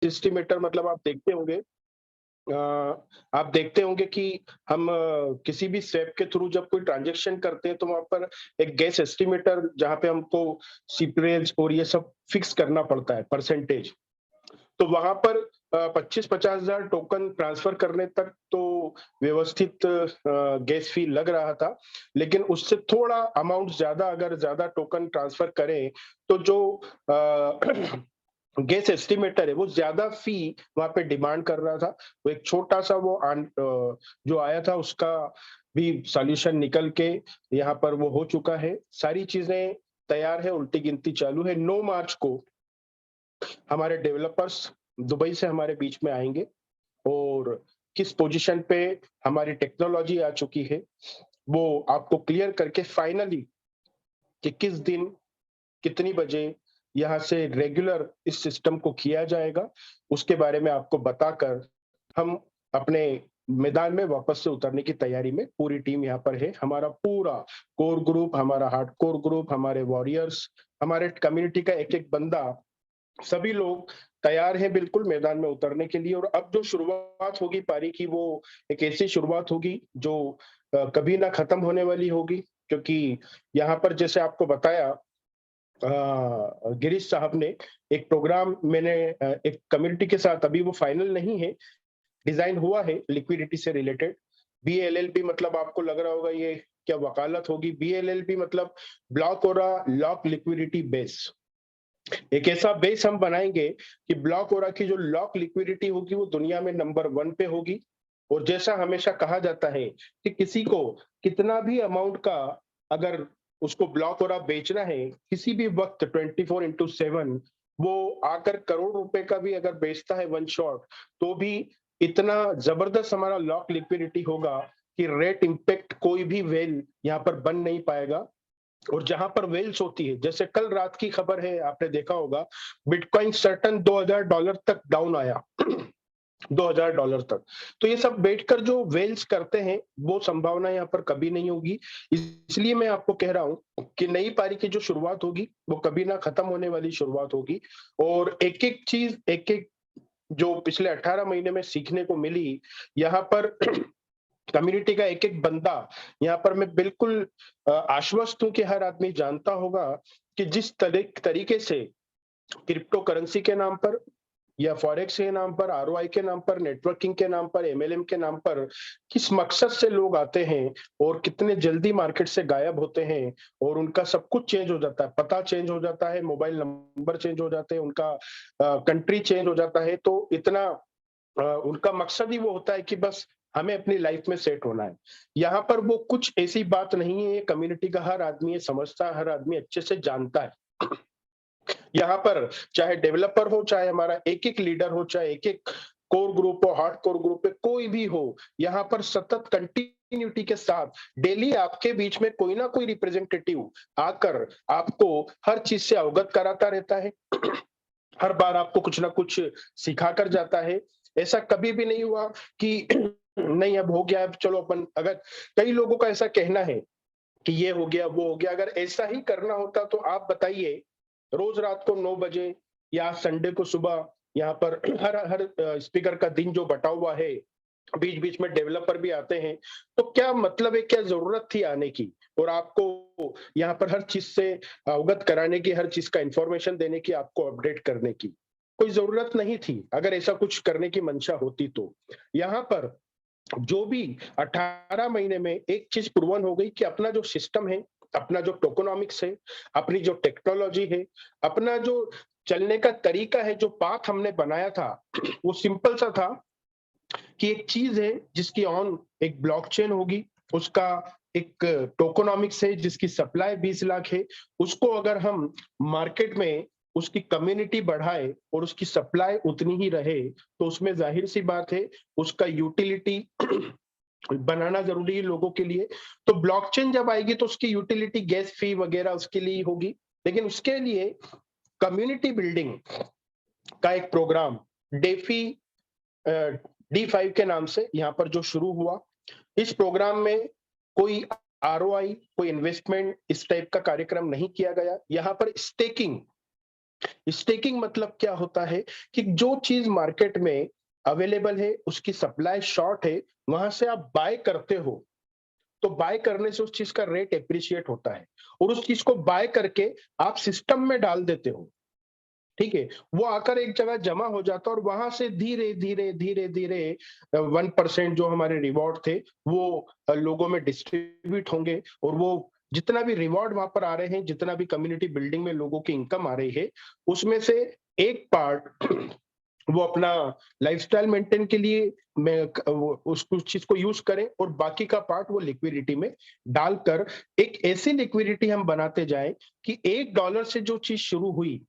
Estimator मतलब अ, आप देखते होंगे कि हम किसी भी स्टेप के थ्रू जब कोई ट्रांज़ैक्शन करते हैं तो वहाँ पर एक गैस एस्टिमेटर जहाँ पे हमको सीपरेज और ये सब फिक्स करना पड़ता है परसेंटेज। तो वहाँ पर 25-50 हज़ार टोकन ट्रांसफ़र करने तक तो व्यवस्थित गैस फ़ी लग रहा था। लेकिन उससे थोड़ा अमाउंट ज़्यादा अगर ज़्यादा टोकन ट्रांसफ़र करें, तो जो अ, गैस एस्टिमेटर है, वो ज़्यादा फ़ी वहाँ पे डिमांड कर रहा था। वो एक छोटा-सा जो आया था उसका भी सॉल्यूशन निकल के यहाँ पर वो हो चुका है। सारी चीज़ें तैयार है, उल्टी गिनती चालू है। 9 मार्च को हमारे डेवलपर्स दुबई से हमारे बीच में आएँगे और किस पोज़ीशन पे हमारी टेक्नोलॉज़ी आ चुकी है, वो आपको क्लियर करके फाइनली कि किस दिन, कितनी बजे यहाँ से रेगुलर इस सिस्टम को किया जाएगा, उसके बारे में आपको बताकर हम अपने मैदान में वापस से उतरने की तैयारी में पूरी टीम यहाँ पर है। हमारा पूरा कोर ग्रुप, हमारा हार्डकोर ग्रुप, हमारे वॉरियर्स, हमारे कम्युनिटी का एक-एक बंदा, सभी लोग तैयार हैं बिल्कुल मैदान में उतरने के लिए। और अब जो शुरुआत होगी पारी की, वो एक ऐसी शुरुआत होगी जो कभी ना खत्म होने वाली होगी, क्योंकि यहाँ पर जैसे आपको बताया गिरीश साहब ने, एक प्रोग्राम मैंने एक कम्युनिटी के साथ, अभी वो फाइनल नहीं है, डिज़ाइन हुआ है लिक्विडिटी से रिलेटेड। बीएलएलबी मतलब आपको लग रहा होगा ये क्या वकालत होगी, बीएलएलबी मतलब ब्लॉक ओरा लॉक लिक्विडिटी बेस। एक ऐसा बेस हम बनाएँगे कि ब्लॉक ओरा की जो लॉक लिक्विडिटी होगी वो दुनिया में नंबर 1 पे होगी। और जैसा हमेशा कहा जाता है कि किसी को कितना भी अमाउंट का अगर उसको ब्लॉक ओरा बेचना है, किसी भी वक़्त 24/7 वो आकर करोड़ रुपए का भी अगर बेचता है वन शॉट, तो भी इतना ज़बरदस्त हमारा लॉक लिक्विडिटी होगा कि रेट इम्पैक्ट कोई भी व्हेल यहाँ पर बन नहीं पाएगा। और जहां पर वेल्स होती है, जैसे कल रात की खबर है, आपने देखा होगा, बिटकॉइन सर्टन $2000 तक डाउन आया। $2000 तक। तो ये सब बैठकर जो वेल्स करते हैं, वो संभावना यहाँ पर कभी नहीं होगी। इसलिए मैं आपको कह रहा हूँ कि नई पारी की जो शुरुआत होगी, वो कभी ना खत्म होने वाली शुरुआत होगी। और एक-एक चीज़, एक-एक जो पिछले 18 महीने में सीखने को मिली, यहाँ पर कम्युनिटी का एक-एक बंदा, यहाँ पर मैं बिल्कुल आश्वस्त हूँ कि हर आदमी जानता होगा कि जिस तरीके से क्रिप्टो करेंसी के नाम पर या फॉरेक्स के नाम पर, आरओआई के नाम पर, नेटवर्किंग के नाम पर, एमएलएम के नाम पर किस मकसद से लोग आते हैं और कितने जल्दी मार्केट से गायब होते हैं, और उनका सब कुछ चेंज हो जाता है, पता चेंज हो जाता है, मोबाइल नंबर चेंज हो जाते हैं, उनका कंट्री चेंज हो जाता है। तो इतना उनका मकसद ही वो होता है कि बस हमें अपनी लाइफ में सेट होना है। यहाँ पर वो कुछ ऐसी बात नहीं है, कम्युनिटी का हर आदमी ये समझता है, हर आदमी अच्छे से जानता है। यहाँ पर चाहे डेवलपर हो, चाहे हमारा एक-एक लीडर हो, चाहे एक-एक कोर ग्रुप हो, हार्डकोर ग्रुप है, कोई भी हो, यहाँ पर सतत कंटिन्यूटी के साथ डेली आपके बीच में कोई ना कोई रिप्रेजेंटेटिव आकर आपको हर चीज़ से अवगत कराता रहता है। हर बार आपको कुछ ना कुछ सिखा कर जाता है। ऐसा कभी भी नहीं हुआ कि नहीं अब हो गया, अब चलो अपन, अगर कई लोगों का ऐसा कहना है कि ये हो गया, वो हो गया, अगर ऐसा ही करना होता तो आप बताइए, रोज़ रात को 9 बजे या संडे को सुबह यहाँ पर हर हर स्पीकर का दिन जो बँटा हुआ है, बीच-बीच में डेवलपर भी आते हैं, तो क्या मतलब है, क्या ज़रूरत थी आने की? और आपको यहाँ पर हर चीज़ से अवगत कराने की, हर चीज़ का इन्फॉर्मेशन देने की, आपको अपडेट करने की। कोई ज़रूरत नहीं थी, अगर ऐसा कुछ करने की मंशा होती तो। यहाँ पर जो भी 18 महीने में एक चीज़ प्रूवन हो गई कि अपना जो सिस्टम है, अपना जो टोकेनोमिक्स है, अपनी जो टेक्नोलॉजी है, अपना जो चलने का तरीका है, जो पाथ हमने बनाया था, वो सिंपल सा था कि एक चीज़ है जिसकी ऑन एक ब्लॉकचेन होगी, उसका एक टोकेनोमिक्स है जिसकी सप्लाई 20 लाख है, उसको अगर हम मार्केट में उसकी कम्युनिटी बढ़ाए और उसकी सप्लाई उतनी ही रहे, तो उसमें ज़ाहिर-सी बात है, उसका यूटिलिटी बनाना ज़रूरी है लोगों के लिए। तो ब्लॉकचेन जब आएगी तो उसकी यूटिलिटी गैस फी वगैरह उसके लिए ही होगी। लेकिन उसके लिए कम्युनिटी बिल्डिंग का एक प्रोग्राम डेफी अ, डी5 के नाम से यहाँ पर जो शुरू हुआ, इस प्रोग्राम में कोई आरओआई, कोई इन्वेस्टमेंट इस टाइप का कार्यक्रम नहीं किया गया। यहाँ पर स्टेकिंग स्टेकिंग मतलब क्या होता है कि जो चीज मार्केट में अवेलेबल है, उसकी सप्लाई शॉर्ट है, वहां से आप बाय करते हो, तो बाय करने से उस चीज का रेट एप्रिशिएट होता है और उस चीज को बाय करके आप सिस्टम में डाल देते हो। ठीक है, वो आकर एक जगह जमा हो जाता है और वहां से धीरे धीरे धीरे धीरे 1% जो हमारे रिवॉर्ड थे वो लोगों में डिस्ट्रीब्यूट होंगे और वो जितना भी रिवॉर्ड वहां पर आ रहे हैं, जितना भी कम्युनिटी बिल्डिंग में लोगों की इनकम आ रही है, उसमें से एक पार्ट वो अपना लाइफस्टाइल मेंटेन के लिए मैं उस चीज को यूज करें और बाकी का पार्ट वो लिक्विडिटी में डालकर एक ऐसी लिक्विडिटी हम बनाते जाएं कि $1 से जो चीज शुरू हुई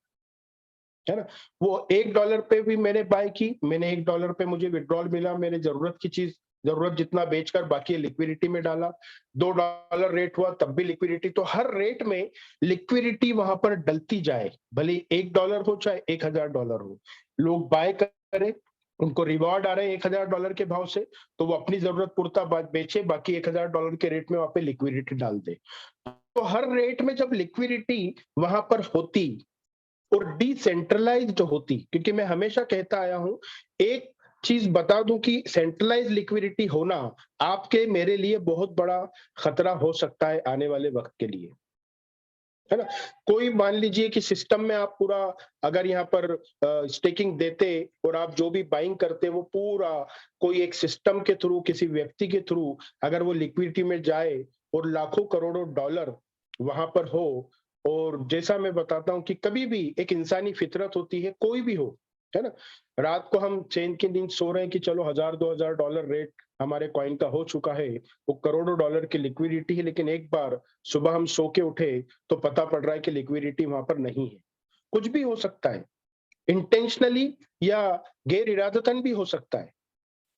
है ना, वो $1 पे भी मैंने बाय की, मैंने $1 पे मुझे विड्रॉल मिला, मेरे जरूरत की चीज जरूरत जितना बेचकर बाकी लिक्विडिटी में डाला, $2 रेट हुआ तब भी लिक्विडिटी, तो हर रेट में लिक्विडिटी वहां पर डलती जाए, भले $1 हो चाहे $1000 हो, लोग बाय करें, उनको रिवॉर्ड आ रहे हैं $1000 के भाव से, तो वो अपनी जरूरत पुरता बेचे, बाकी $1000 के रेट में वहां पे लिक्विडिटी डाल दे। तो हर रेट में जब लिक्विडिटी वहां पर होती और डिसेंट्रलाइज्ड होती, क्योंकि मैं हमेशा कहता आया हूं, एक चीज बता दूं कि सेंट्रलाइज लिक्विडिटी होना आपके मेरे लिए बहुत बड़ा खतरा हो सकता है आने वाले वक्त के लिए, है ना। कोई मान लीजिए कि सिस्टम में आप पूरा अगर यहाँ पर स्टेकिंग देते और आप जो भी बाइंग करते वो पूरा कोई एक सिस्टम के थ्रू किसी व्यक्ति के थ्रू अगर वो लिक्विडिटी में जाए और लाखों करोड़ों डॉलर वहां पर हो, और जैसा मैं बताता हूँ कि कभी भी एक इंसानी फितरत होती है, कोई भी हो, है ना, रात को हम चैन की नींद सो रहे हैं कि चलो $1000-2000 रेट हमारे कॉइन का हो चुका है, वो करोड़ों डॉलर की लिक्विडिटी है, लेकिन एक बार सुबह हम सो के उठे तो पता पड़ रहा है कि लिक्विडिटी वहां पर नहीं है। कुछ भी हो सकता है, इंटेंशनली या गैर इरादतन भी हो सकता है।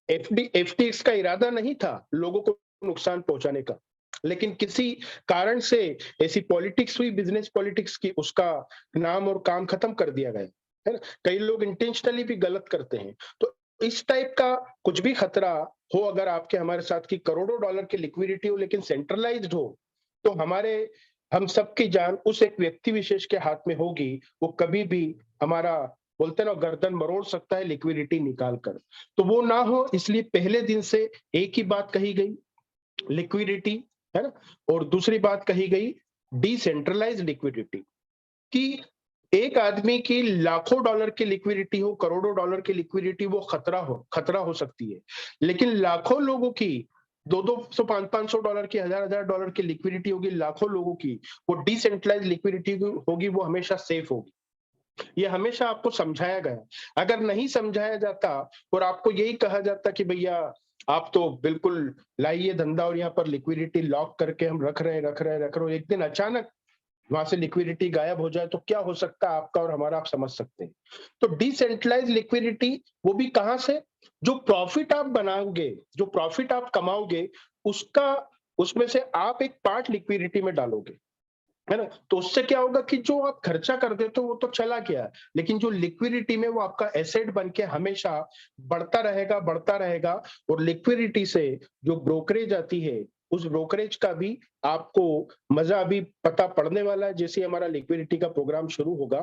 एफटीएक्स का इरादा नहीं था लोगों को नुकसान पहुंचाने का, लेकिन किसी कारण से ऐसी पॉलिटिक्स हुई, बिजनेस पॉलिटिक्स की, उसका नाम और काम खत्म कर दिया गया, है ना। कई लोग इंटेंशनली भी गलत करते हैं, तो इस टाइप का कुछ भी खतरा हो अगर आपके हमारे साथ की करोड़ों डॉलर की लिक्विडिटी हो लेकिन सेंट्रलाइज्ड हो, तो हमारे हम सबकी जान उस एक व्यक्ति विशेष के हाथ में होगी, वो कभी भी हमारा बोलते ना गर्दन मरोड़ सकता है लिक्विडिटी निकाल कर। तो वो ना हो इसलिए पहले दिन से एक ही बात कही गई, लिक्विडिटी, है ना, और दूसरी बात कही गई डिसेंट्रलाइज लिक्विडिटी, कि एक आदमी की लाखों डॉलर की लिक्विडिटी हो, करोड़ों डॉलर की लिक्विडिटी, वो खतरा हो सकती है, लेकिन लाखों लोगों की 200 500 डॉलर की, 1000 डॉलर की लिक्विडिटी होगी, लाखों लोगों की वो डिसेंट्रलाइज लिक्विडिटी होगी, वो हमेशा सेफ होगी। ये हमेशा आपको समझाया गया। अगर नहीं समझाया जाता और आपको यही कहा जाता कि भैया आप तो बिल्कुल लाइए धंधा और यहाँ पर लिक्विडिटी लॉक करके हम रख रहे हो, एक दिन अचानक वहां से लिक्विडिटी गायब हो जाए तो क्या हो सकता है आपका और हमारा, आप समझ सकते हैं। तो डिसेंट्रलाइज लिक्विडिटी वो भी कहां से, जो प्रॉफिट आप बनाओगे, जो प्रॉफिट आप कमाओगे, उसका उसमें से आप एक पार्ट लिक्विडिटी में डालोगे, है ना, तो उससे क्या होगा कि जो आप खर्चा कर देते हो वो तो चला गया, लेकिन जो लिक्विडिटी में वो आपका एसेट बन के हमेशा बढ़ता रहेगा, और लिक्विडिटी से जो ब्रोकरेज आती है, उस ब्रोकरेज का भी आपको मजा अभी पता पड़ने वाला है जैसे हमारा लिक्विडिटी का प्रोग्राम शुरू होगा।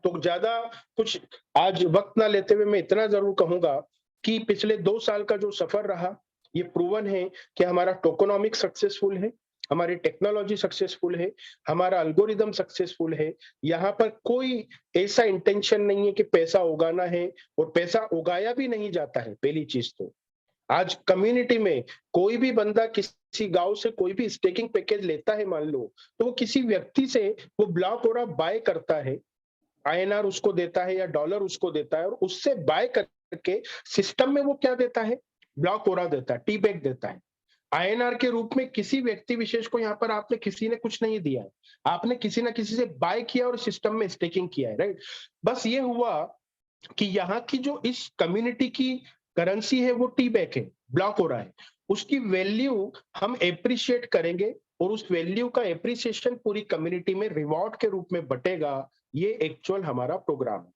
तो ज्यादा कुछ आज वक्त ना लेते हुए मैं इतना जरूर कहूंगा कि पिछले 2 साल का जो सफर रहा, ये प्रूवन है कि हमारा टोकोनॉमिक सक्सेसफुल है, हमारी टेक्नोलॉजी सक्सेसफुल है, हमारा अल्गोरिदम सक्सेसफुल है। यहाँ पर कोई ऐसा इंटेंशन नहीं है कि पैसा उगाना है, और पैसा उगाया भी नहीं जाता है। पहली चीज तो आज कम्युनिटी में कोई भी बंदा किसी गांव से कोई भी स्टेकिंग पैकेज लेता है मान लो, तो वो किसी व्यक्ति से वो ब्लॉक और बाय करता है, आईएनआर उसको देता है या डॉलर उसको देता है, और उससे बाय करके सिस्टम में वो क्या देता है, ब्लॉक ओरा देता है, टी बैग देता है आईएनआर के रूप में। किसी व्यक्ति विशेष को यहाँ पर आपने किसी ने कुछ नहीं दिया है, आपने किसी ना किसी से बाय किया और सिस्टम में स्टेकिंग किया है, राइट। बस ये हुआ कि यहाँ की जो इस कम्युनिटी की करेंसी है वो टी बैक है, ब्लॉक हो रहा है, उसकी वैल्यू हम एप्रिशिएट करेंगे और उस वैल्यू का एप्रिसिएशन पूरी कम्युनिटी में रिवॉर्ड के रूप में बटेगा। ये एक्चुअल हमारा प्रोग्राम है,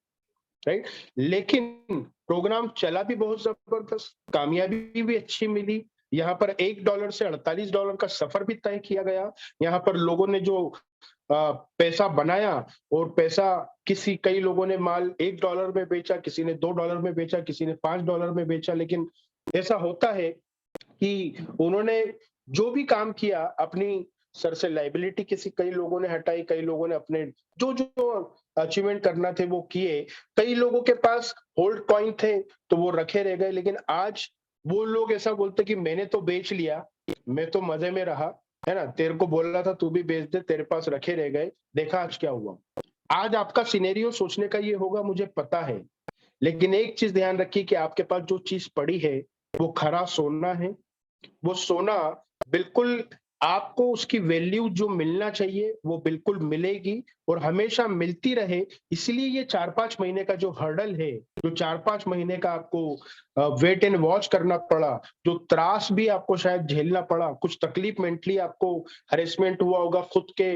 राइट। लेकिन प्रोग्राम चला भी बहुत जबरदस्त, कामयाबी भी अच्छी मिली, यहाँ पर $1 से $48 का सफर भी तय किया गया। यहाँ पर लोगों ने जो पैसा बनाया और पैसा कई लोगों ने माल $1 में बेचा, किसी ने $2 में बेचा, किसी ने $5 में बेचा। लेकिन ऐसा होता है कि उन्होंने जो भी काम किया अपनी सर से लायबिलिटी कई लोगों ने हटाई, कई लोगों ने अपने जो अचीवमेंट करना थे वो किए। कई लोगों के पास होल्ड कॉइन थे तो वो रखे रह गए। लेकिन आज वो लोग ऐसा बोलते कि मैंने तो बेच लिया, मैं तो मजे में रहा, है ना? तेरे को बोल रहा था तू भी बेच दे, तेरे पास रखे रह गए, देखा आज क्या हुआ। आज आपका सिनेरियो सोचने का ये होगा, मुझे पता है। लेकिन एक चीज ध्यान रखिए कि आपके पास जो चीज पड़ी है वो खरा सोना है। वो सोना बिल्कुल आपको उसकी वैल्यू जो मिलना चाहिए वो बिल्कुल मिलेगी और हमेशा मिलती रहे। इसलिए ये 4-5 महीने का जो हर्डल है, जो 4-5 महीने का आपको वेट एंड वॉच करना पड़ा, जो त्रास भी आपको शायद झेलना पड़ा, कुछ तकलीफ मेंटली आपको हैरेसमेंट हुआ होगा खुद के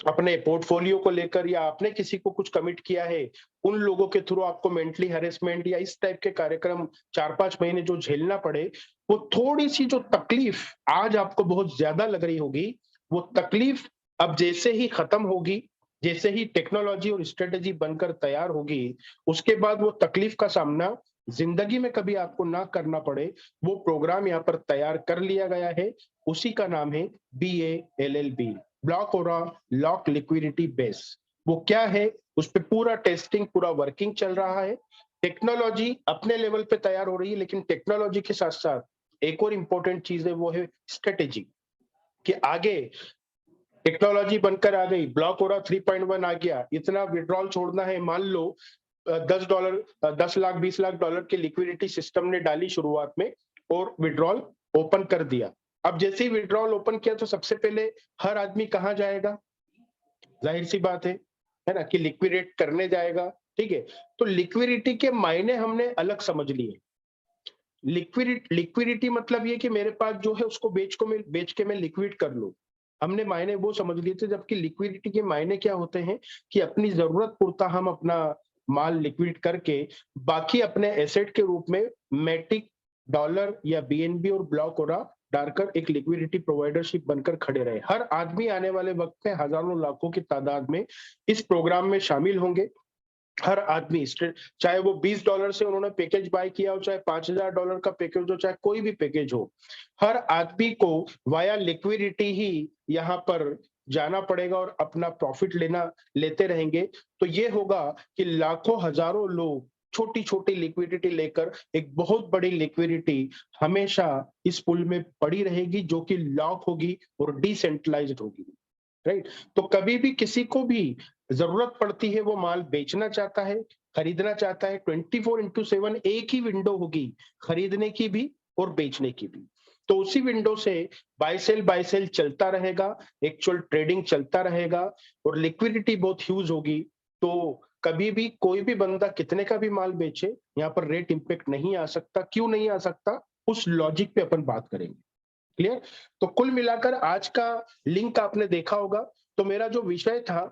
अपने पोर्टफोलियो को लेकर, या आपने किसी को कुछ कमिट किया है, उन लोगों के थ्रू आपको मेंटली हैरेसमेंट या इस टाइप के कार्यक्रम 4-5 महीने जो झेलना पड़े, वो थोड़ी-सी जो तकलीफ आज आपको बहुत ज्यादा लग रही होगी, वो तकलीफ अब जैसे ही खत्म होगी, जैसे ही टेक्नोलॉजी और स्ट्रेटेजी बनकर तैयार होगी, उसके बाद वो तकलीफ का सामना जिंदगी में कभी आपको ना करना पड़े, वो प्रोग्राम यहाँ पर तैयार कर लिया गया है। उसी का नाम है BALLB, ब्लॉक ओरा लॉक लिक्विडिटी बेस। वो क्या है, उस पे पूरा टेस्टिंग, पूरा वर्किंग चल रहा है। टेक्नोलॉजी अपने लेवल पे तैयार हो रही है, लेकिन टेक्नोलॉजी के साथ साथ एक और इंपॉर्टेंट चीज है, वो है स्ट्रेटेजी। कि आगे टेक्नोलॉजी बनकर आ गई, ब्लॉक ओरा 3.1 आ गया, इतना विड्रॉल छोड़ना है, मान लो $10 10 लाख $20 लाख की लिक्विडिटी सिस्टम ने डाली शुरुआत में और विड्रॉल ओपन कर दिया। अब जैसे ही विड्रॉल ओपन किया तो सबसे पहले हर आदमी कहाँ जाएगा? जाहिर सी बात है ना? कि लिक्विडेट करने जाएगा। ठीक है? तो लिक्विडिटी के मायने हमने अलग समझ लिए। लिक्विडिटी मतलब ये कि मेरे पास जो है उसको बेच के मैं लिक्विड कर लूं। हमने मायने वो समझ लिए थे, जबकि लिक्विडिटी के मायने क्या होते हैं कि अपनी जरूरत पूरता हम अपना माल लिक्विड करके बाकी अपने एसेट के रूप में मैटिक, डॉलर या BNB और ब्लॉक ओरा डालकर एक लिक्विडिटी प्रोवाइडरशिप बनकर खड़े रहे। हर आदमी आने वाले वक्त में हजारों लाखों की तादाद में इस प्रोग्राम में शामिल होंगे। हर आदमी, चाहे वो $20 से उन्होंने पैकेज बाय किया हो, चाहे $5000 का पैकेज हो, चाहे कोई भी पैकेज हो, हर आदमी को वाया लिक्विडिटी ही यहाँ पर जाना पड़ेगा और अपना प्रॉफिट लेते रहेंगे। तो ये होगा कि लाखों हजारों लोग छोटी छोटी लिक्विडिटी लेकर एक बहुत बड़ी लिक्विडिटी हमेशा इस पुल में पड़ी रहेगी, जो कि लॉक होगी और डिसेंट्रलाइज्ड होगी। राइट? तो कभी भी किसी को भी जरूरत पड़ती है, वो माल बेचना चाहता है, खरीदना चाहता है, 24x7 एक ही विंडो होगी, खरीदने की भी और बेचने की भी। तो उसी विंडो से बाय सेल चलता रहेगा, एक्चुअल ट्रेडिंग चलता रहेगा और लिक्विडिटी बहुत ह्यूज होगी। तो कभी भी कोई भी बंदा कितने का भी माल बेचे, यहाँ पर रेट इंपैक्ट नहीं आ सकता। क्यों नहीं आ सकता? उस लॉजिक पे अपन बात करेंगे। क्लियर? तो कुल मिलाकर आज का लिंक आपने देखा होगा। तो मेरा जो विषय था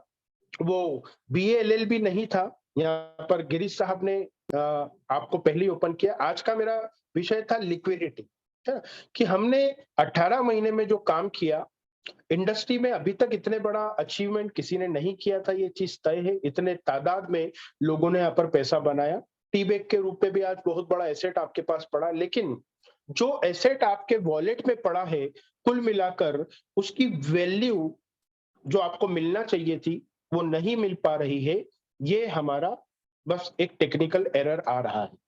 वो BALLB नहीं था। यहाँ पर गिरीश साहब ने आपको पहले ओपन किया। आज का मेरा विषय था लिक्विडिटी, है ना? कि हमने 18 महीने में जो काम किया, इंडस्ट्री में अभी तक इतने बड़ा अचीवमेंट किसी ने नहीं किया था, ये चीज तय है। इतने तादाद में लोगों ने यहाँ पर पैसा बनाया। टी बैग के रूप में भी आज बहुत बड़ा एसेट आपके पास पड़ा, लेकिन जो एसेट आपके वॉलेट में पड़ा है, कुल मिलाकर उसकी वैल्यू जो आपको मिलना चाहिए थी, वो नहीं मिल पा रही है। ये हमारा बस एक टेक्निकल एरर आ रहा है।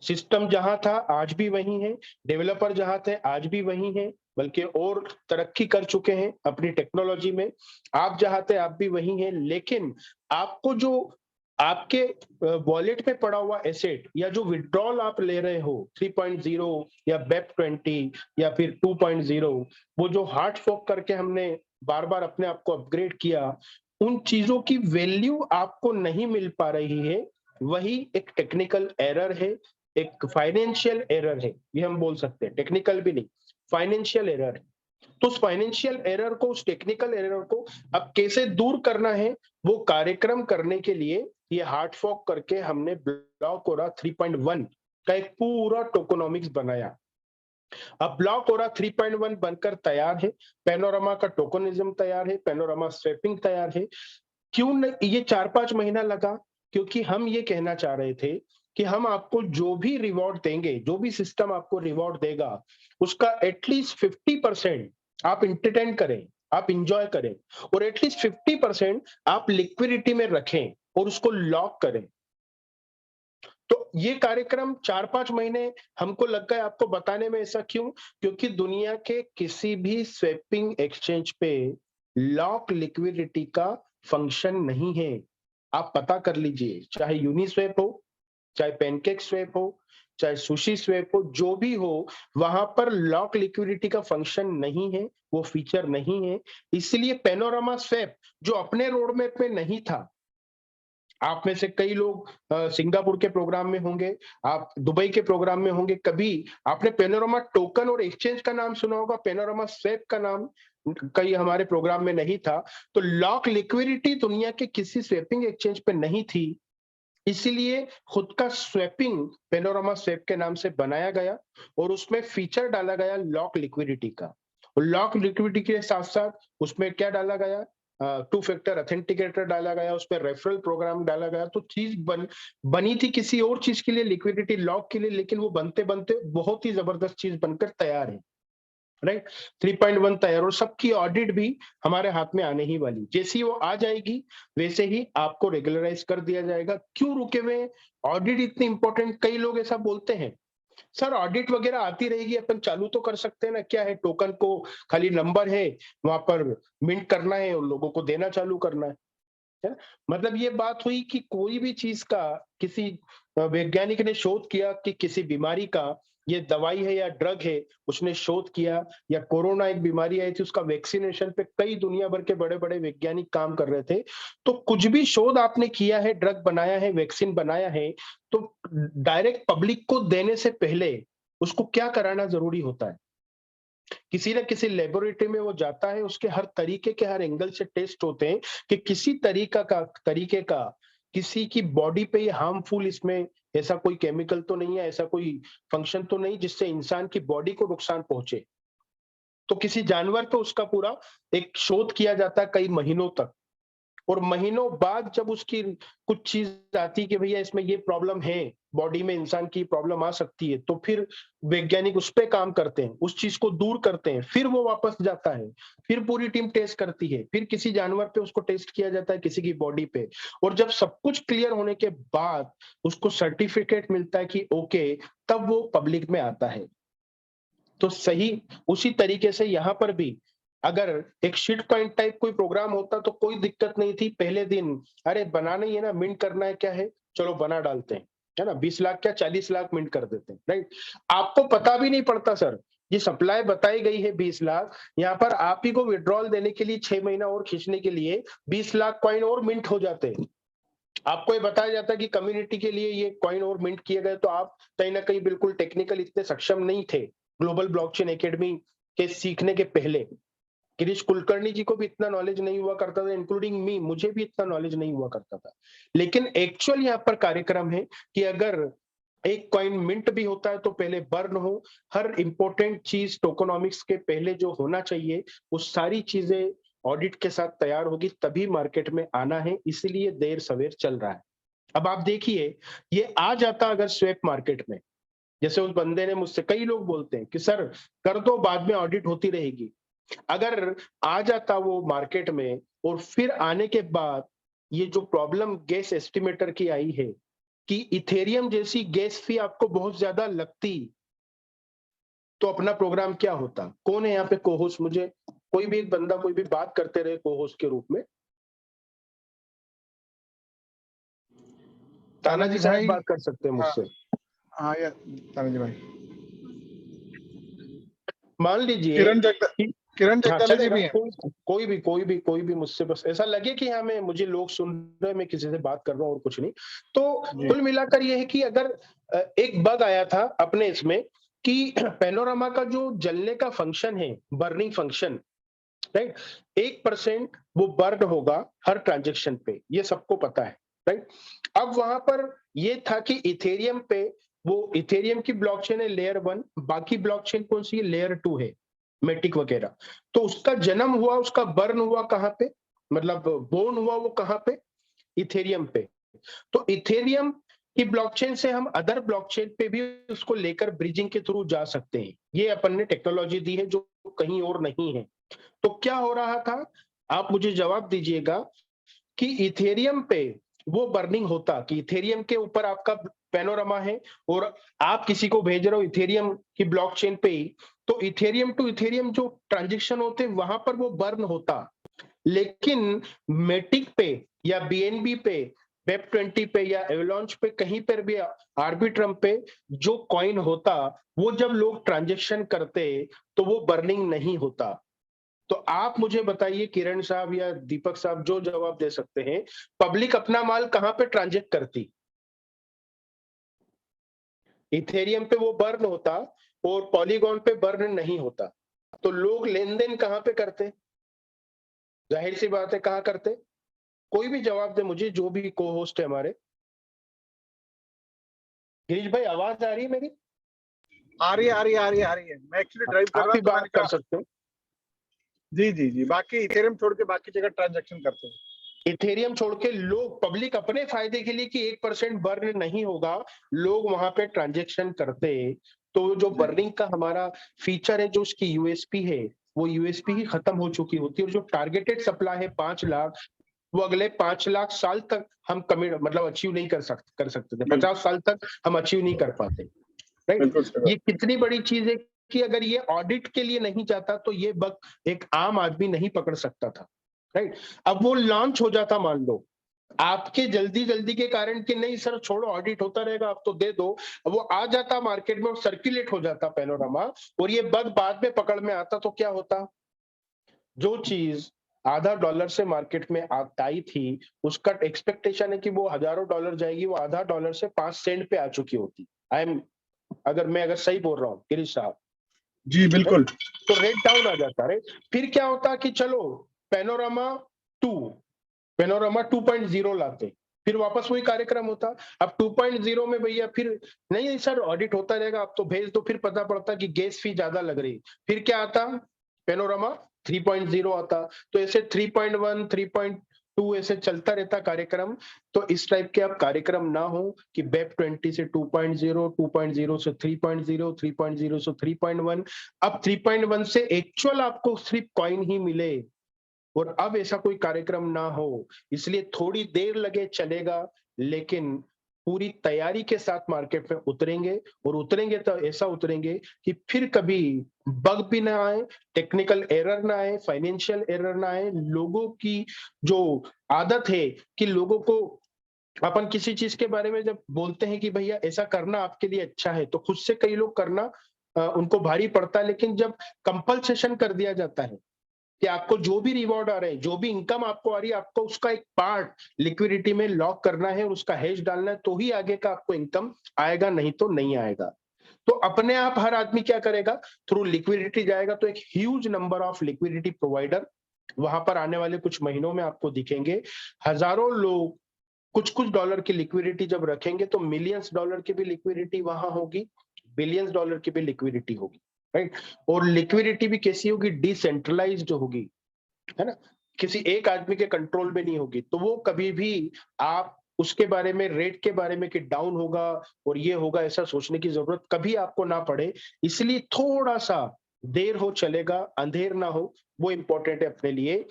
सिस्टम जहां था आज भी वही है, डेवलपर जहां थे आज भी वही हैं, बल्कि और तरक्की कर चुके हैं अपनी टेक्नोलॉजी में। आप जहां थे आप भी वही हैं, लेकिन आपको जो आपके वॉलेट में पड़ा हुआ एसेट या जो विड्रॉल आप ले रहे हो 3.0 या BEP20 या फिर 2.0, वो जो हार्ड फोक करके हमने बार बार अपने आप को अपग्रेड किया, उन चीजों की वैल्यू आपको नहीं मिल पा रही है। वही एक टेक्निकल एरर है, एक फाइनेंशियल एरर है, ये हम बोल सकते हैं, टेक्निकल भी नहीं, फाइनेंशियल एरर है। तो उस फाइनेंशियल एरर को, उस टेक्निकल एरर को अब कैसे दूर करना है, वो कार्यक्रम करने के लिए ये हार्ड फॉक करके हमने ब्लॉक ओरा 3.1 का एक पूरा टोकोनॉमिक्स बनाया। अब ब्लॉक ओरा 3.1 बनकर तैयार है, पैनोरामा का टोकनिज्म तैयार है, पैनोरामा स्वैपिंग तैयार है। क्यों नहीं ये 4-5 महीना लगा? क्योंकि हम ये कहना चाह रहे थे कि हम आपको जो भी रिवॉर्ड देंगे, जो भी सिस्टम आपको रिवॉर्ड देगा, उसका एटलीस्ट 50% आप एंटरटेन करें, आप एन्जॉय करें और एटलीस्ट 50% आप लिक्विडिटी में रखें और उसको लॉक करें। तो ये कार्यक्रम 4-5 महीने हमको लग गए आपको बताने में। ऐसा क्यों? क्योंकि दुनिया के किसी भी स्वैपिंग एक्सचेंज पे लॉक लिक्विडिटी का फंक्शन नहीं है। आप पता कर लीजिए, चाहे यूनिस्वैप हो, चाहे पैनकेक स्वैप हो, चाहे सुशी स्वैप हो, जो भी हो, वहां पर लॉक लिक्विडिटी का फंक्शन नहीं है, वो फीचर नहीं है। इसलिए पैनोरामा स्वैप जो अपने रोड मैप में नहीं था, आप में से कई लोग सिंगापुर के प्रोग्राम में होंगे, आप दुबई के प्रोग्राम में होंगे, कभी आपने पैनोरामा टोकन और एक्सचेंज का नाम सुना होगा, पैनोरामा स्वैप का नाम कई हमारे प्रोग्राम में नहीं था। तो लॉक लिक्विडिटी दुनिया के किसी स्वैपिंग एक्सचेंज पे नहीं थी, इसीलिए खुद का स्वैपिंग पैनोरामा स्वैप के नाम से बनाया गया और उसमें फीचर डाला गया लॉक लिक्विडिटी का। और लॉक लिक्विडिटी के साथ साथ उसमें क्या डाला गया, टू फैक्टर ऑथेंटिकेटर डाला गया, उसमें रेफरल प्रोग्राम डाला गया। तो चीज बनी थी किसी और चीज के लिए, लिक्विडिटी लॉक के लिए, लेकिन वो बनते बनते बहुत ही जबरदस्त चीज बनकर तैयार है। राइट, 3.1 तैयार और सबकी ऑडिट भी हमारे हाथ में आने ही वाली। जैसे ही वो आ जाएगी वैसे ही आपको रेगुलराइज कर दिया जाएगा। क्यों रुके हुए? ऑडिट इतनी इंपॉर्टेंट, कई लोग ऐसा बोलते हैं सर ऑडिट वगैरह आती रहेगी, अपन चालू तो कर सकते हैं ना, क्या है टोकन को खाली नंबर है, वहां पर मिंट करना है और लोगों को देना चालू करना है? मतलब ये बात हुई कि कोई भी चीज का किसी वैज्ञानिक ने शोध किया कि किसी बीमारी का ये दवाई है या ड्रग है, उसने शोध किया, या कोरोना एक बीमारी आई थी उसका वैक्सीनेशन पे कई दुनिया भर के बड़े बड़े वैज्ञानिक काम कर रहे थे। तो कुछ भी शोध आपने किया है, ड्रग बनाया है, वैक्सीन बनाया है, तो डायरेक्ट पब्लिक को देने से पहले उसको क्या कराना जरूरी होता है? किसी न किसी लेबोरेटरी में वो जाता है, उसके हर तरीके के हर एंगल से टेस्ट होते हैं कि किसी तरीके का किसी की बॉडी पे ये हार्मफुल, इसमें ऐसा कोई केमिकल तो नहीं है, ऐसा कोई फंक्शन तो नहीं जिससे इंसान की बॉडी को नुकसान पहुंचे। तो किसी जानवर पे उसका पूरा एक शोध किया जाता है कई महीनों तक, और महीनों बाद जब उसकी कुछ चीज आती है कि भैया इसमें ये प्रॉब्लम है, बॉडी में इंसान की प्रॉब्लम आ सकती है, तो फिर वैज्ञानिक उस पे काम करते हैं, उस चीज को दूर करते हैं, फिर वो वापस जाता है, फिर पूरी टीम टेस्ट करती है, फिर किसी जानवर पे उसको टेस्ट किया जाता है, किसी की बॉडी पे, और जब सब कुछ क्लियर होने के बाद उसको सर्टिफिकेट मिलता है कि ओके, तब वो पब्लिक में आता है। तो सही उसी तरीके से यहाँ पर भी अगर एक शिट कॉइन टाइप कोई प्रोग्राम होता तो कोई दिक्कत नहीं थी। पहले दिन अरे बनाना ही है ना, मिंट करना है, क्या है, चलो बना डालते हैं, है ना, 20 लाख क्या 40 लाख मिंट कर देते हैं। राइट, आपको पता भी नहीं पड़ता सर, ये सप्लाई बताई गई है 20 लाख, यहाँ पर आप ही को विड्रॉल देने के लिए 6 महीना और खींचने के लिए 20 लाख कॉइन और मिंट हो जाते हैं। आपको ये बताया जाता है कि कम्युनिटी के लिए ये कॉइन और मिंट किए गए, तो आप कहीं ना कहीं बिल्कुल टेक्निकल इतने सक्षम नहीं थे ग्लोबल ब्लॉकचेन एकेडमी के सीखने के पहले। गिरीश कुलकर्णी जी को भी इतना नॉलेज नहीं हुआ करता था, इंक्लूडिंग मी, मुझे भी इतना नॉलेज नहीं हुआ करता था। लेकिन एक्चुअल यहाँ पर कार्यक्रम है कि अगर एक कॉइन मिंट भी होता है तो पहले बर्न हो, हर इंपॉर्टेंट चीज टोकोनॉमिक्स के पहले जो होना चाहिए वो सारी चीजें ऑडिट के साथ तैयार होगी, तभी मार्केट में आना है, इसीलिए देर सवेर चल रहा है। अब आप देखिए, ये आ जाता अगर स्वेप मार्केट में, जैसे उस बंदे ने मुझसे, कई लोग बोलते हैं कि सर कर दो बाद में ऑडिट होती रहेगी, अगर आ जाता वो मार्केट में और फिर आने के बाद ये जो प्रॉब्लम गैस एस्टिमेटर की आई है कि इथेरियम जैसी गैस फी आपको बहुत ज्यादा लगती, तो अपना प्रोग्राम क्या होता? कौन है यहाँ पे कोहोस्ट? मुझे कोई भी एक बंदा कोई भी बात करते रहे कोहोस्ट के रूप में। तानाजी तानाजी शायद भाई। बात कर सकते हैं हाँ मुझसे। हाँ यार, तानाजी भाई। मान लीजिए किरण जगदा कि किरण हाँ जगदाले जी चलेगा, भी हैं। कोई भी मुझसे बस ऐसा लगे कि हाँ मैं मुझे लोग सुन रहे हैं, मैं किसी से बात कर रहा हूँ और कुछ नहीं। तो जी कुल मिलाकर ये है कि अगर एक बग आया था अपने इसमें कि पैनोरामा का जो जलने का फंक्शन है, बर्निंग फंक्शन, राइट, 1% वो बर्न होगा हर ट्रांजेक्शन पे, ये सबको पता है। राइट, अब वहां पर ये था कि इथेरियम पे वो इथेरियम की ब्लॉकचेन है लेयर 1, बाकी ब्लॉकचेन कौन सी है, लेयर 2 है, मेटिक वगैरह। तो उसका जन्म हुआ, उसका बर्न हुआ कहाँ पे, मतलब बोर्न हुआ वो कहाँ पे, इथेरियम पे। तो इथेरियम की ब्लॉकचेन से हम अदर ब्लॉकचेन पे भी उसको लेकर ब्रिजिंग के थ्रू जा सकते हैं। ये अपन ने टेक्नोलॉजी दी है जो कहीं और नहीं है। तो क्या हो रहा था, आप मुझे जवाब दीजिएगा कि इथेरियम पे वो बर्निंग होता कि इथेरियम के ऊपर आपका पैनोरामा है और आप किसी को भेज रहे हो इथेरियम की ब्लॉकचेन पे ही, तो इथेरियम टू इथेरियम जो ट्रांजेक्शन होते वहां पर वो बर्न होता। लेकिन मेटिक पे या बीएनबी पे, वेब 20 पे या एवलॉन्च पे, कहीं पर भी आर्बिट्रम पे जो कॉइन होता, वो जब लोग ट्रांजेक्शन करते तो वो बर्निंग नहीं होता। तो आप मुझे बताइए किरण साहब या दीपक साहब, जो जवाब दे सकते हैं, पब्लिक अपना माल कहां पे ट्रांजेक्ट करती, इथेरियम पे वो बर्न होता और पॉलीगॉन पे बर्न नहीं होता। तो लोग लेन देन कहां पे करते, जाहिर सी बात है कहां करते। कोई भी जवाब दे मुझे, जो भी को होस्ट है हमारे। गिरीश भाई आवाज आ रही है मेरी? आ रही है, आ रही है, आ रही है, आ रही है। मैं एक्चुअली ड्राइव कर आप रहा भी तो बात मैंने कर कहा सकते हो। जी जी जी, बाकी इथेरियम छोड़ के बाकी जगह ट्रांजैक्शन करते हैं। इथेरियम छोड़ के लोग, पब्लिक अपने फायदे के लिए कि 1% बर्न नहीं होगा, लोग वहां पे ट्रांजेक्शन करते। तो जो जी बर्निंग का हमारा फीचर है, जो उसकी यूएसपी है, वो यूएसपी ही खत्म हो चुकी होती है। और जो टारगेटेड सप्लाई है 5 लाख, वो अगले 5 लाख साल तक हम कमिट मतलब अचीव नहीं कर सकते थे, बिल्कुल 50 साल तक हम अचीव नहीं कर पाते। राइट। बिल्कुल सही ये बात। कितनी बड़ी चीज है कि अगर ये ऑडिट के लिए नहीं जाता तो ये बग एक आम आदमी नहीं पकड़ सकता था। राइट। अब वो लॉन्च हो जाता, मान लो आपके जल्दी जल्दी के कारण कि नहीं सर छोड़ो ऑडिट होता रहेगा, आप तो दे दो, अब वो आ जाता मार्केट में और सर्कुलेट हो जाता पैनोरामा, और ये बग बाद में पकड़ में आता, तो क्या होता, जो चीज $0.5 से मार्केट में आई थी, उसका एक्सपेक्टेशन है कि वो $1000 जाएगी, वो $0.5 से 5 सेंट पे आ चुकी होती। आई एम, अगर सही बोल रहा हूँ गिरीश साहब, जी राइट। बिल्कुल। तो रेट डाउन आ जाता है। फिर क्या होता कि चलो पैनोरामा टू पैनोरामा 2.0 लाते, फिर वापस वही कार्यक्रम होता। अब 2.0 में भैया फिर नहीं नहीं सर ऑडिट होता रहेगा, आप तो भेज दो, फिर पता पड़ता कि गैस फी ज्यादा लग रही, फिर क्या आता, पैनोरामा 3.0 आता। तो ऐसे 3.1 3.2 ऐसे चलता रहता कार्यक्रम। तो इस टाइप के अब कार्यक्रम ना हो कि वेब 20 से 2.0, 2.0 से 3.0, 3.0 से 3.1, अब 3.1 से एक्चुअल आपको सिर्फ कॉइन ही मिले, और अब ऐसा कोई कार्यक्रम ना हो। इसलिए थोड़ी देर लगे चलेगा, लेकिन पूरी तैयारी के साथ मार्केट में उतरेंगे, और उतरेंगे तो ऐसा उतरेंगे कि फिर कभी बग भी ना आए, टेक्निकल एरर ना आए, फाइनेंशियल एरर ना आए। लोगों की जो आदत है कि लोगों को, अपन किसी चीज के बारे में जब बोलते हैं कि भैया ऐसा करना आपके लिए अच्छा है, तो खुद से कई लोग करना उनको भारी पड़ता है। लेकिन जब कंपल्सेशन कर दिया जाता है कि आपको जो भी रिवॉर्ड आ रहे हैं, जो भी इनकम आपको आ रही है, आपको उसका एक पार्ट लिक्विडिटी में लॉक करना है और उसका हेज डालना है, तो ही आगे का आपको इनकम आएगा, नहीं तो नहीं आएगा। तो अपने आप हर आदमी क्या करेगा, थ्रू लिक्विडिटी जाएगा। तो एक huge number of liquidity provider वहां पर आने वाले कुछ महीनों में आपको दिखेंगे। हजारों लोग कुछ कुछ डॉलर की लिक्विडिटी जब रखेंगे, तो मिलियंस डॉलर की भी लिक्विडिटी वहां होगी, बिलियंस डॉलर की भी लिक्विडिटी होगी। राइट। और लिक्विडिटी भी कैसी होगी, डिसेंट्रलाइज्ड होगी, है ना, किसी एक आदमी के कंट्रोल में नहीं होगी। तो वो कभी भी आप उसके बारे में, रेट के बारे में कि डाउन होगा और ये होगा, ऐसा सोचने की जरूरत कभी आपको ना पड़े। इसलिए थोड़ा सा देर हो चलेगा, अंधेर ना हो, वो इंपॉर्टेंट है अपने लिए।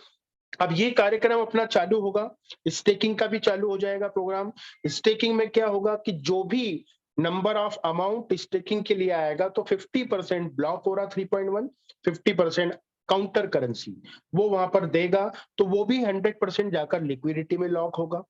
अब ये कार्यक्रम अपना चालू होगा, स्टेकिंग का भी चालू हो जाएगा प्रोग्राम। स्टेकिंग में क्या होगा कि जो भी नंबर ऑफ अमाउंट स्टेकिंग के लिए आएगा, तो 50% ब्लॉक हो रहा 3.1, 50% काउंटर करेंसी वो वहां पर देगा, तो वो भी 100% जाकर लिक्विडिटी में लॉक होगा।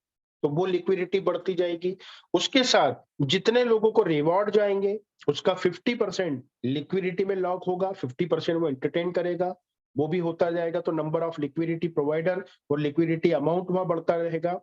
तो वो लिक्विडिटी बढ़ती जाएगी। उसके साथ जितने लोगों को रिवॉर्ड जाएंगे, उसका 50% लिक्विडिटी में लॉक होगा, 50% वो एंटरटेन करेगा, वो भी होता जाएगा। तो नंबर ऑफ लिक्विडिटी प्रोवाइडर और लिक्विडिटी अमाउंट वहां बढ़ता रहेगा।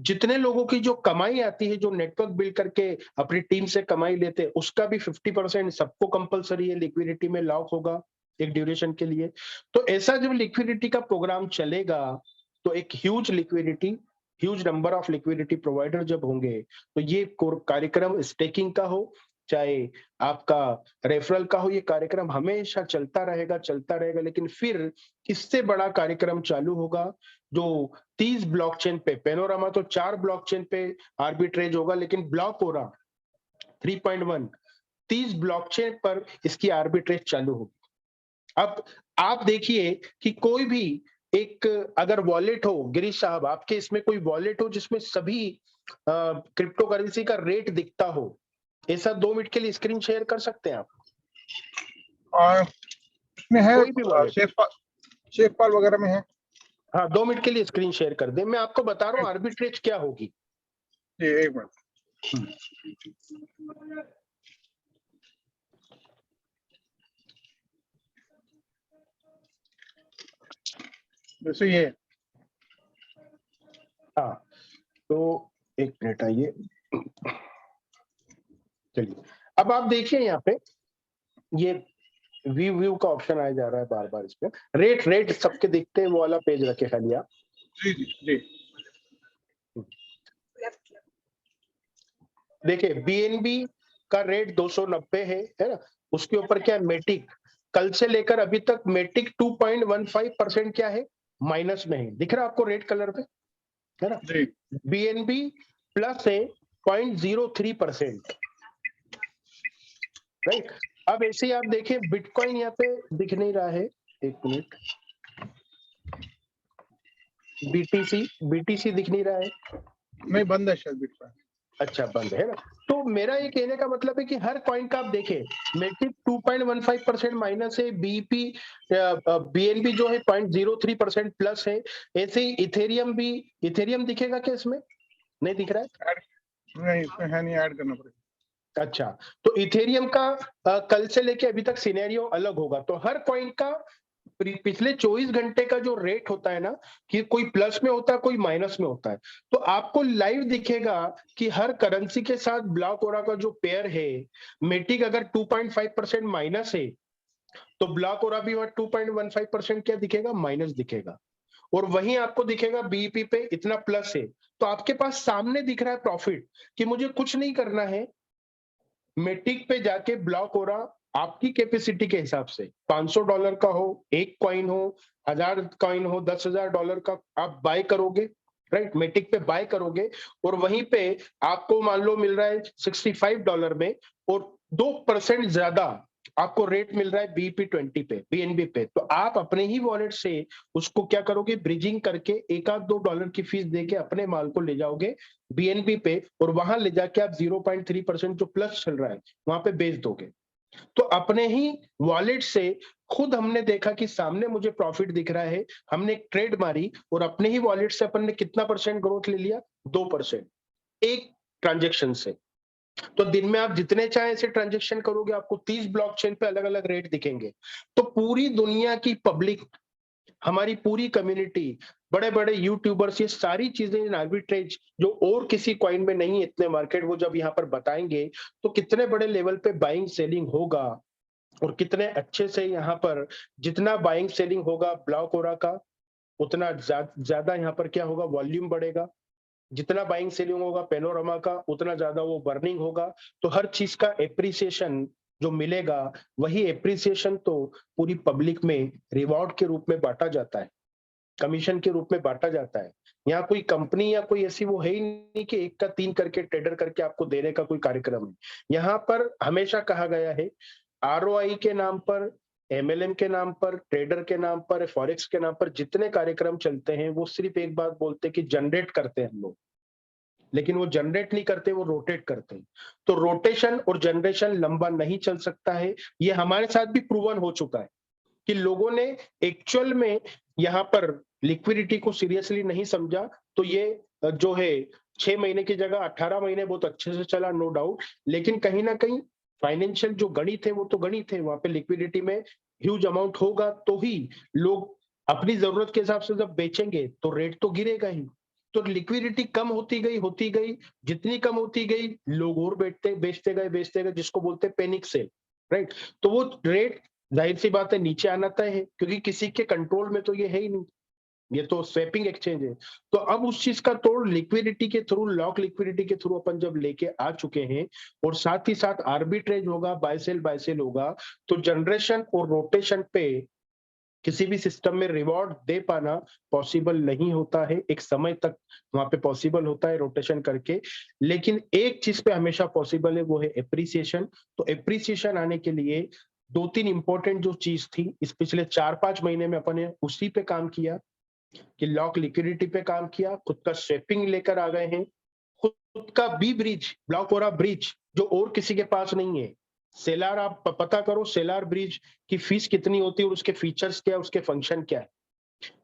जितने लोगों की जो कमाई आती है, जो नेटवर्क बिल्ड करके अपनी टीम से कमाई लेते हैं, उसका भी 50% सबको कंपलसरी है, लिक्विडिटी में लॉक होगा एक ड्यूरेशन के लिए। तो ऐसा जब लिक्विडिटी का प्रोग्राम चलेगा, तो एक huge liquidity, huge number of liquidity provider जब होंगे, तो ये कार्यक्रम स्टेकिंग का हो चाहे आपका रेफरल का हो, ये कार्यक्रम हमेशा चलता रहेगा, लेकिन फिर इससे बड़ा कार्यक्रम चालू होगा जो 30 ब्लॉकचेन पे, पैनोरामा तो 4 ब्लॉकचेन पे आर्बिट्रेज होगा, लेकिन ब्लॉकोरा 3.1 30 ब्लॉकचेन पर इसकी आर्बिट्रेज चालू होगी। अब आप देखिए कि कोई भी एक अगर वॉलेट हो, गिरीश साहब आपके इसमें कोई वॉलेट हो जिसमें सभी क्रिप्टो करेंसी का रेट दिखता हो, ऐसा 2 मिनट के लिए स्क्रीन शेयर कर सकते हैं आप? और इसमें है कोई भी वॉलेट, शेफ पाल वगैरह में है। हाँ 2 मिनट के लिए स्क्रीन शेयर कर दे, मैं आपको बता रहा हूँ आर्बिट्रेज क्या होगी। जी एक मिनट। जैसे ये, हाँ तो एक मिनट आइए, चलिए अब आप देखिए यहाँ पे ये व्यू का ऑप्शन आया जा रहा है बार बार, इस पे रेट सबके दिखते हैं, वो वाला पेज रखे खाली आप। जी जी जी देखिए बीएनबी का रेट 290 है ना, उसके ऊपर क्या है, मेटिक कल से लेकर अभी तक मेटिक 2.15% क्या है, माइनस में है, दिख रहा है आपको रेड कलर पे, है ना। जी बीएनबी प्लस है 0.03%, राइट। अब ऐसे ही आप देखिए बिटकॉइन यहाँ पे दिख नहीं रहा है, एक मिनट, बीटीसी दिख नहीं रहा है, नहीं बंद है शायद बिटकॉइन। अच्छा बंद है ना। तो मेरा ये कहने का मतलब है कि हर कॉइन का आप देखें, मेटिक 2.15% माइनस है, बीपी बीएनबी जो है 0.03% प्लस है, ऐसे ही इथेरियम दिखेगा क्या इसमें, नहीं दिख रहा है, नहीं इसमें है नहीं, ऐड करना पड़ेगा। अच्छा तो इथेरियम का कल से लेके अभी तक सिनेरियो अलग होगा, तो हर कॉइन का पिछले 24 घंटे का जो रेट होता है ना, कि कोई प्लस में होता है कोई माइनस में होता है, तो आपको लाइव दिखेगा कि हर करेंसी के साथ ब्लॉकोरा का जो पेयर है, मेटिक अगर 2.5% माइनस है तो ब्लॉकोरा भी 2.15% क्या दिखेगा, माइनस दिखेगा, और वहीं आपको दिखेगा बीईपी पे इतना प्लस है, तो आपके पास सामने दिख रहा है प्रॉफिट कि मुझे कुछ नहीं करना है, मेटिक पे जाके ब्लॉक हो रहा, आपकी कैपेसिटी के हिसाब से $500 का हो, एक कॉइन हो, 1000 कॉइन हो, $10,000 का आप बाय करोगे, राइट, मेटिक पे बाय करोगे, और वहीं पे आपको मान लो मिल रहा है $65 में, और 2% ज्यादा आपको रेट मिल रहा है बीपी 20 पे, बीएनबी पे, तो आप अपने ही वॉलेट से उसको क्या करोगे, ब्रिजिंग करके $1-2 की फीस देके अपने माल को ले जाओगे बीएनबी पे, और वहां ले जाके आप 0.3% जो प्लस चल रहा है वहां पे बेच दोगे। तो अपने ही वॉलेट से खुद हमने देखा कि सामने मुझे प्रॉफिट दिख रहा है, हमने एक ट्रेड मारी और अपने ही वॉलेट से अपन ने कितना परसेंट ग्रोथ ले लिया, 2% एक ट्रांजेक्शन से। तो दिन में आप जितने चाहे ऐसे ट्रांजेक्शन करोगे, आपको 30 ब्लॉकचेन पे अलग अलग रेट दिखेंगे। तो पूरी दुनिया की पब्लिक, हमारी पूरी कम्युनिटी, बड़े बड़े यूट्यूबर्स, ये सारी चीजें इन आर्बिट्रेज जो और किसी कॉइन में नहीं है इतने मार्केट, वो जब यहाँ पर बताएंगे तो कितने बड़े लेवल पे बाइंग सेलिंग होगा, और कितने अच्छे से यहाँ पर जितना बाइंग सेलिंग होगा ब्लॉक हो रहा का, उतना ज्यादा यहाँ पर क्या होगा, वॉल्यूम बढ़ेगा, जितना बाइंग सेलिंग होगा पेनोरामा का उतना ज्यादा वो बर्निंग होगा, तो हर चीज का एप्रिसिएशन जो मिलेगा, वही एप्रिसिएशन तो पूरी पब्लिक में रिवॉर्ड के रूप में बांटा जाता है, कमीशन के रूप में बांटा जाता है। यहाँ कोई कंपनी या कोई ऐसी वो है ही नहीं कि 1 का 3 करके ट्रेडर करके आपको देने का कोई कार्यक्रम है। यहाँ पर हमेशा कहा गया है आरओआई के नाम पर, एमएलएम के नाम पर, ट्रेडर के नाम पर, फॉरेक्स के नाम पर जितने कार्यक्रम चलते हैं वो सिर्फ एक बात बोलते हैं कि जनरेट करते हैं हम लोग, लेकिन वो जनरेट नहीं करते, वो रोटेट करते हैं। तो रोटेशन और जनरेशन लंबा नहीं चल सकता है, ये हमारे साथ भी प्रूवन हो चुका है कि लोगों ने एक्चुअल में यहाँ पर लिक्विडिटी को सीरियसली नहीं समझा, तो ये जो है 6 महीने की जगह 18 महीने बहुत अच्छे से चला, नो डाउट, लेकिन कहीं ना कहीं फाइनेंशियल जो गणित है वो तो गणित है, वहां पे लिक्विडिटी में ह्यूज अमाउंट होगा तो ही लोग अपनी जरूरत के हिसाब से जब बेचेंगे तो रेट तो गिरेगा ही, तो लिक्विडिटी कम होती गई, जितनी कम होती गई लोग और बेचते गए, जिसको बोलते हैं पैनिक सेल, राइट। तो वो रेट जाहिर सी बात है नीचे आना तय है, क्योंकि किसी के कंट्रोल में तो ये है ही नहीं। ये तो स्वैपिंग एक्सचेंज है। तो अब उस चीज का तोड़ लिक्विडिटी के थ्रू, लॉक लिक्विडिटी के थ्रू अपन जब लेके आ चुके हैं और साथ ही साथ आर्बिट्रेज होगा, बाय सेल होगा, तो जनरेशन और रोटेशन पे किसी भी सिस्टम में रिवॉर्ड दे पाना पॉसिबल नहीं होता है। एक समय तक वहां पे पॉसिबल होता है रोटेशन करके, लेकिन एक चीज पे हमेशा पॉसिबल है, वो है एप्रिसिएशन। तो एप्रिसिएशन आने के लिए 2-3 इंपॉर्टेंट जो चीज थी, इस पिछले 4-5 महीने में अपन ने उसी पे काम किया कि लॉक लिक्विडिटी पे काम किया, खुद का स्वैपिंग लेकर आ गए हैं, खुद का बी ब्रिज, ब्लॉक और ब्रिज जो और किसी के पास नहीं है। सेलार आप पता करो, सेलार ब्रिज की फीस कितनी होती है और उसके फीचर्स क्या है, उसके फंक्शन क्या है।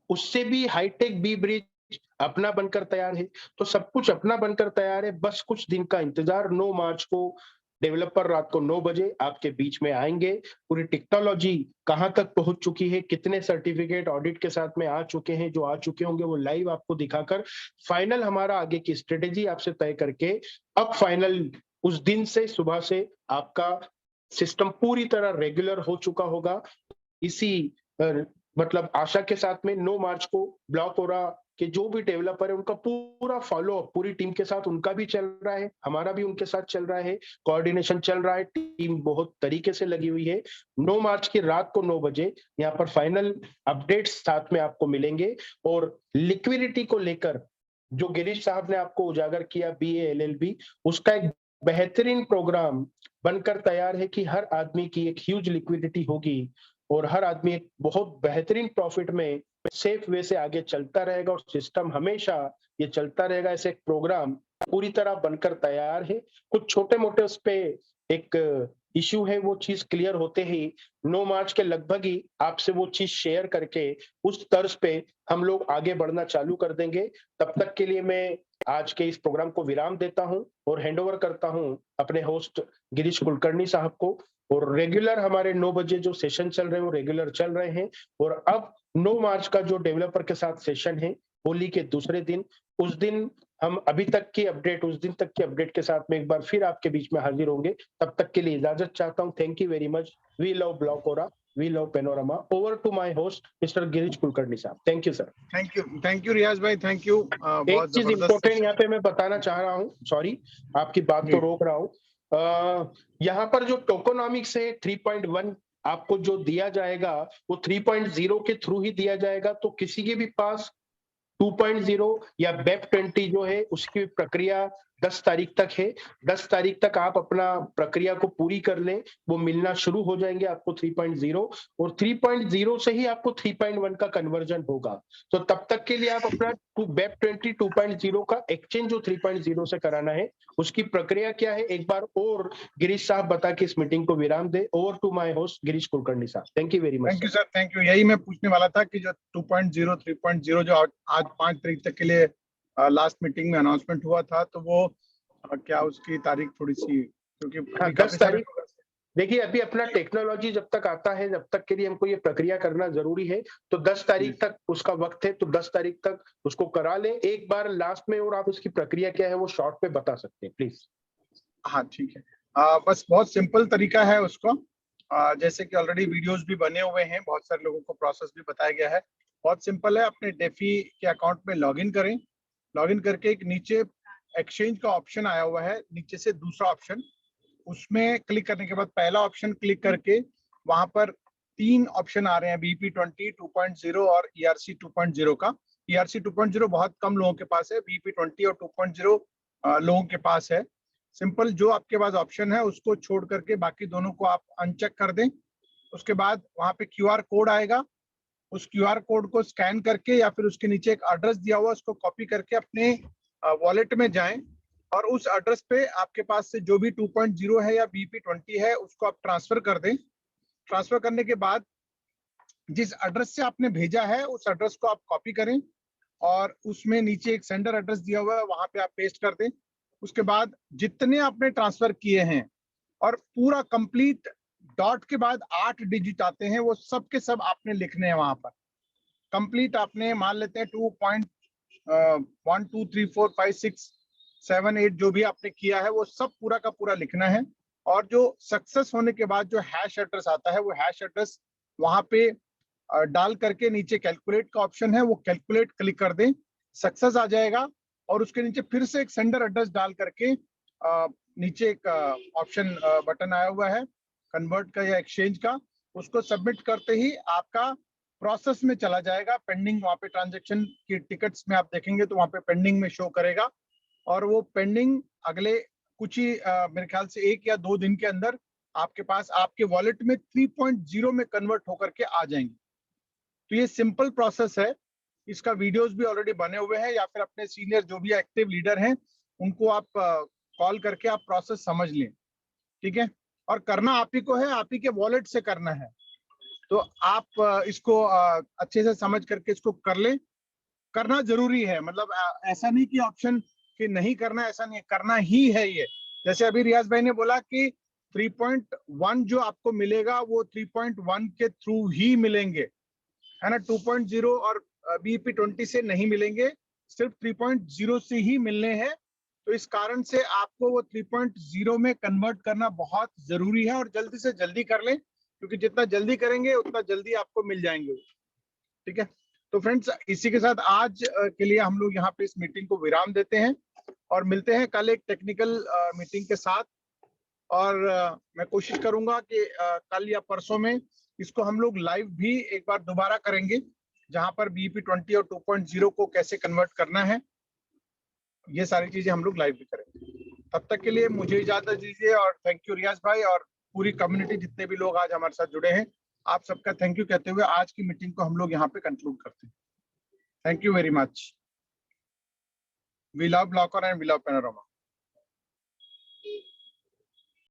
उससे भी हाईटेक बी ब्रिज अपना बनकर तैयार है। तो सब कुछ अपना बनकर तैयार है, बस कुछ दिन का इंतजार। 9 मार्च को डेवलपर रात को 9 बजे आपके बीच में आएंगे। पूरी टेक्नोलॉजी कहां तक पहुंच चुकी है, कितने सर्टिफिकेट ऑडिट के साथ में आ चुके हैं, जो आ चुके होंगे वो लाइव आपको दिखाकर फाइनल हमारा आगे की स्ट्रेटेजी आपसे तय करके, अब फाइनल उस दिन से सुबह से आपका सिस्टम पूरी तरह रेगुलर हो चुका होगा। इसी मतलब आशा के साथ में 9 मार्च को ब्लॉक ओरा के जो भी डेवलपर है उनका पूरा फॉलो अप पूरी टीम के साथ उनका भी चल रहा है, हमारा भी उनके साथ चल रहा है, कोऑर्डिनेशन चल रहा है, टीम बहुत तरीके से लगी हुई है। 9 मार्च की रात को 9 बजे यहाँ पर फाइनल अपडेट्स साथ में आपको मिलेंगे। और लिक्विडिटी को लेकर जो गिरीश साहब ने आपको उजागर किया, BALLB, उसका एक बेहतरीन प्रोग्राम बनकर तैयार है कि हर आदमी की एक ह्यूज लिक्विडिटी होगी और हर आदमी एक बहुत बेहतरीन प्रॉफिट में सेफ वे से आगे चलता रहेगा और सिस्टम हमेशा ये चलता रहेगा। ऐसे एक प्रोग्राम पूरी तरह बनकर तैयार है। कुछ छोटे मोटे उस पे एक इश्यू है, वो चीज क्लियर होते ही 9 मार्च के लगभग ही आपसे वो चीज शेयर करके उस तर्ज पे हम लोग आगे बढ़ना चालू कर देंगे। तब तक के लिए मैं आज के इस प्रोग्राम को विराम देता हूं और हैंडओवर करता हूं अपने होस्ट गिरीश कुलकर्णी साहब को। और रेगुलर हमारे 9 बजे जो सेशन चल रहे हैं वो रेगुलर चल रहे हैं। और अब 9 मार्च का जो डेवलपर के साथ सेशन है होली के दूसरे दिन, उस दिन हम अभी तक की अपडेट, उस दिन तक की अपडेट के साथ में एक बार फिर आपके बीच में हाजिर होंगे। तब तक के लिए इजाजत चाहता हूं। Thank you very much. We love Block Aura, we love Panorama. Over to my host mister Girish Kulkarni sahab. Thank you sir. Thank you Riyaz भाई, थैंक यू। एक बहुत चीज जबरदस्त इंपॉर्टेंट यहाँ सेशन। पे मैं बताना चाह रहा हूँ, सॉरी आपकी बात जी को रोक रहा हूँ। यहाँ पर जो टोकोनॉमिक्स है 3.1 आपको जो दिया जाएगा वो 3.0 के थ्रू ही दिया जाएगा। तो किसी के भी पास 2.0 या वेब 20 जो है उसकी प्रक्रिया 10 तारीख तक है। 10 तारीख तक आप अपना प्रक्रिया को पूरी कर लें, वो मिलना शुरू हो जाएंगे आपको 3.0। और 3.0 से ही आपको 3.1 का कन्वर्जन होगा। तो तब तक के लिए आप अपना वेब 20 2.0 का एक्सचेंज जो 3.0 से कराना है उसकी प्रक्रिया क्या है, एक बार और गिरीश साहब बता के इस मीटिंग को विराम दे। Over to my host Girish Kulkarni sahab. Thank you very much. Thank you sir, thank you. यही मैं पूछने वाला था कि जो 2.0 3.0 जो आज 5 तारीख तक के लिए लास्ट मीटिंग में अनाउंसमेंट हुआ था, तो वो क्या उसकी तारीख थोड़ी सी, क्योंकि हाँ, अभी 10 काफी सारे तारीख। देखिए अभी अपना टेक्नोलॉजी जब तक आता है, जब तक के लिए हमको ये प्रक्रिया करना जरूरी है, तो 10 तारीख तक उसका वक्त है। तो 10 तारीख तक उसको करा लें एक बार लास्ट में, और आप उसकी प्रक्रिया क्या है वो शॉर्ट पे बता सकते हैं प्लीज। हाँ ठीक है। बस बहुत सिंपल तरीका है उसको। जैसे कि ऑलरेडी वीडियोस भी बने हुए हैं, बहुत सारे लोगों को प्रोसेस भी बताया गया है। बहुत सिंपल है, अपने डेफी के अकाउंट में लॉगिन करें। लॉगिन करके एक नीचे एक्सचेंज का ऑप्शन आया हुआ है, नीचे से दूसरा ऑप्शन, उसमें क्लिक करने के बाद पहला ऑप्शन क्लिक करके वहां पर 3 ऑप्शन आ रहे हैं, BP20 2.0 और ERC 2.0 का। ERC 2.0 बहुत कम लोगों के पास है, BP20 और 2.0 लोगों के पास है। सिंपल जो आपके पास ऑप्शन है उसको छोड़ करके बाकी दोनों को आप अनचेक कर दें। उसके बाद वहां पे QR कोड आएगा, उस QR कोड को स्कैन करके या फिर उसके नीचे एक एड्रेस दिया हुआ उसको कॉपी करके अपने वॉलेट में जाएं और उस एड्रेस पे आपके पास से जो भी 2.0 है या BP20 है उसको आप ट्रांसफर कर दें। ट्रांसफर करने के बाद जिस एड्रेस से आपने भेजा है उस एड्रेस को आप कॉपी करें और उसमें नीचे एक सेंडर एड्रेस दिया हुआ है वहां पे आप पेस्ट कर दें। उसके बाद जितने आपने ट्रांसफर किए हैं और पूरा कंप्लीट डॉट के बाद 8 डिजिट आते हैं, वो सब के सब आपने लिखने हैं वहां पर। कंप्लीट आपने मान लेते हैं 2.1 2 3 4 5 6 7 8 जो भी आपने किया है वो सब पूरा का पूरा लिखना है। और जो सक्सेस होने के बाद जो हैश एड्रेस आता है वो हैश एड्रेस वहां पे डाल करके नीचे कैलकुलेट का ऑप्शन है, वो कैलकुलेट क्लिक कर दें, सक्सेस आ जाएगा। और उसके नीचे फिर से एक सेंडर एड्रेस डाल करके नीचे एक ऑप्शन बटन आया हुआ है कन्वर्ट का या एक्सचेंज का, उसको सबमिट करते ही आपका प्रोसेस में चला जाएगा। पेंडिंग वहाँ पे ट्रांजेक्शन की टिकट्स में आप देखेंगे तो वहाँ पे पेंडिंग में शो करेगा, और वो पेंडिंग अगले कुछ ही मेरे ख्याल से 1 या 2 दिन के अंदर आपके पास आपके वॉलेट में 3.0 में कन्वर्ट होकर के आ जाएंगे। तो ये सिंपल प्रोसेस है, इसका वीडियोस भी ऑलरेडी बने हुए हैं, या फिर अपने सीनियर जो भी एक्टिव लीडर हैं उनको आप कॉल करके आप प्रोसेस समझ लें, ठीक है। और करना आप ही को है, आप ही के वॉलेट से करना है, तो आप इसको अच्छे से समझ करके इसको कर लें। करना जरूरी है, मतलब ऐसा नहीं कि ऑप्शन कि नहीं करना, ऐसा नहीं है, करना ही है ये। जैसे अभी रियाज भाई ने बोला कि 3.1 जो आपको मिलेगा वो 3.1 के थ्रू ही मिलेंगे, है ना। 2.0 और BEP20 से नहीं मिलेंगे, सिर्फ 3.0 से ही मिलने हैं। तो इस कारण से आपको वो 3.0 में कन्वर्ट करना बहुत जरूरी है, और जल्दी से जल्दी कर लें, क्योंकि जितना जल्दी करेंगे उतना जल्दी आपको मिल जाएंगे, ठीक है। तो फ्रेंड्स, इसी के साथ आज के लिए हम लोग यहाँ पे इस मीटिंग को विराम देते हैं, और मिलते हैं कल एक टेक्निकल मीटिंग के साथ। और मैं कोशिश करूंगा कि कल या परसों में इसको हम लोग लाइव भी एक बार दोबारा करेंगे, जहां पर BEP20 और 2.0 को कैसे कन्वर्ट करना है, ये सारी चीजें हम लोग लाइव भी करेंगे। तब तक के लिए मुझे इजाजत दीजिए, और थैंक यू रियाज भाई और पूरी कम्युनिटी, जितने भी लोग आज हमारे साथ जुड़े हैं, आप सबका थैंक यू कहते हुए आज की मीटिंग को हम लोग यहाँ पे कंक्लूड करते हैं। Thank you very much. We love blocker and we love panorama.